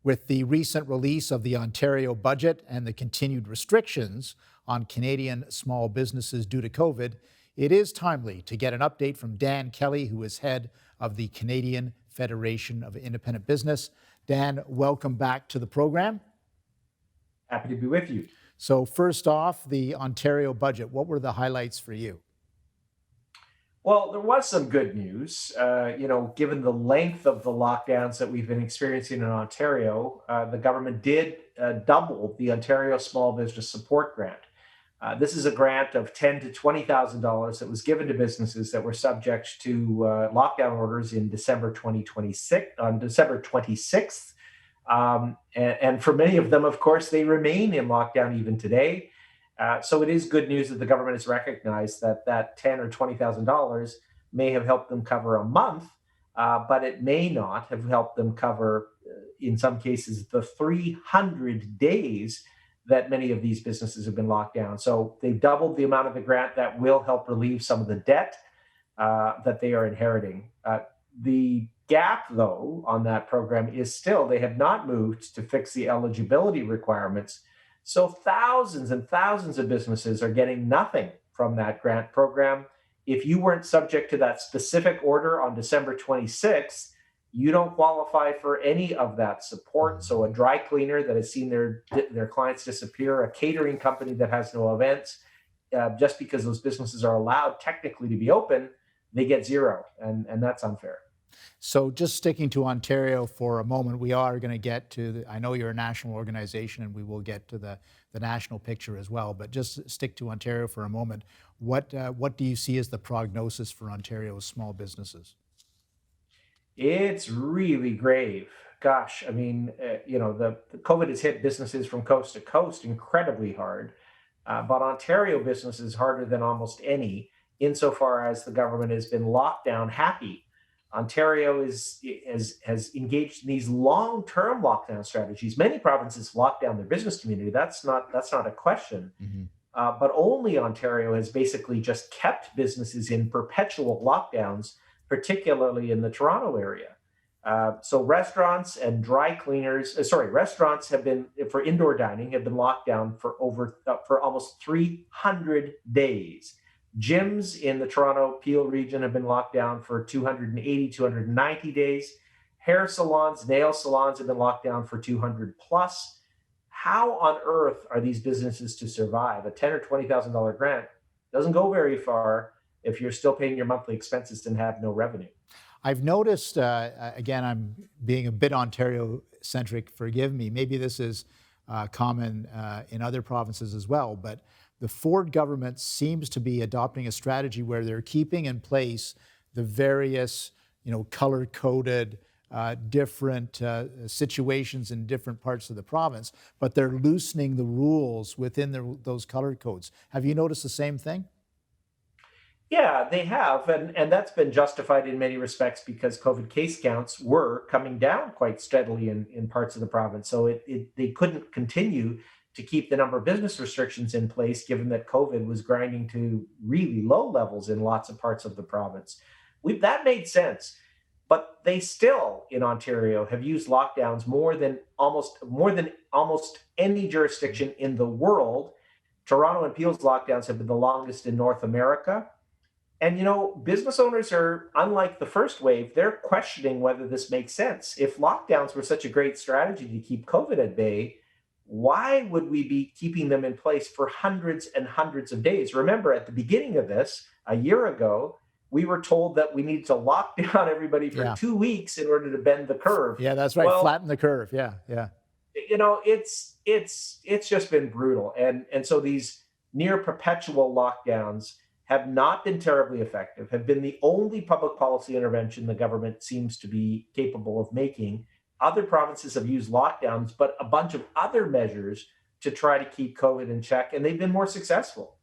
With the recent release of the Ontario budget and the continued restrictions on Canadian small businesses due to COVID, it is timely to get an update from Dan Kelly, who is head of the Canadian Federation of Independent Business. Dan, welcome back to the program. Happy to be with you. So first off, the Ontario budget, what were the highlights for you? Well, there was some good news. Given the length of the lockdowns that we've been experiencing in Ontario, the government did double the Ontario Small Business Support Grant. This is a grant of $10,000 to $20,000 that was given to businesses that were subject to lockdown orders in December 2026, on December 26th. And for many of them, of course, they remain in lockdown even today. So it is good news that the government has recognized that $10,000 or $20,000 may have helped them cover a month, but it may not have helped them cover, in some cases, the 300 days that many of these businesses have been locked down. So they've doubled the amount of the grant that will help relieve some of the debt that they are inheriting. The gap, though, on that program is still they have not moved to fix the eligibility requirements. So thousands and thousands of businesses are getting nothing from that grant program. If you weren't subject to that specific order on December 26th, you don't qualify for any of that support. So a dry cleaner that has seen their clients disappear, a catering company that has no events, just because those businesses are allowed technically to be open, they get zero, and that's unfair. So just sticking to Ontario for a moment, we are going to get to, I know you're a national organization and we will get to the national picture as well, but just stick to Ontario for a moment. What do you see as the prognosis for Ontario's small businesses? It's really grave. Gosh, I mean, the COVID has hit businesses from coast to coast incredibly hard, but Ontario businesses harder than almost any, insofar as the government has been lockdown happy. Ontario has engaged in these long-term lockdown strategies. Many provinces lock down their business community. That's not a question. Mm-hmm. But only Ontario has basically just kept businesses in perpetual lockdowns, particularly in the Toronto area. So restaurants and dry cleaners, restaurants have been, for indoor dining, have been locked down for almost 300 days. Gyms in the Toronto Peel region have been locked down for 280, 290 days. Hair salons, nail salons have been locked down for 200 plus. How on earth are these businesses to survive? A $10,000 or $20,000 grant doesn't go very far if you're still paying your monthly expenses and have no revenue. I've noticed, again, I'm being a bit Ontario-centric, forgive me. Maybe this is common in other provinces as well, but the Ford government seems to be adopting a strategy where they're keeping in place the various, color-coded, different situations in different parts of the province, but they're loosening the rules within those color codes. Have you noticed the same thing? Yeah, they have, and that's been justified in many respects because COVID case counts were coming down quite steadily in parts of the province. So they couldn't continue to keep the number of business restrictions in place, given that COVID was grinding to really low levels in lots of parts of the province. That made sense, but they still in Ontario have used lockdowns more than almost any jurisdiction in the world. Toronto and Peel's lockdowns have been the longest in North America. And business owners are, unlike the first wave, they're questioning whether this makes sense. If lockdowns were such a great strategy to keep COVID at bay, why would we be keeping them in place for hundreds and hundreds of days? Remember, at the beginning of this, a year ago, we were told that we needed to lock down everybody for 2 weeks in order to bend the curve. Yeah, that's right. Well, flatten the curve. Yeah. It's just been brutal. And so these near perpetual lockdowns have not been terribly effective, have been the only public policy intervention the government seems to be capable of making. Other provinces have used lockdowns, but a bunch of other measures to try to keep COVID in check, and they've been more successful.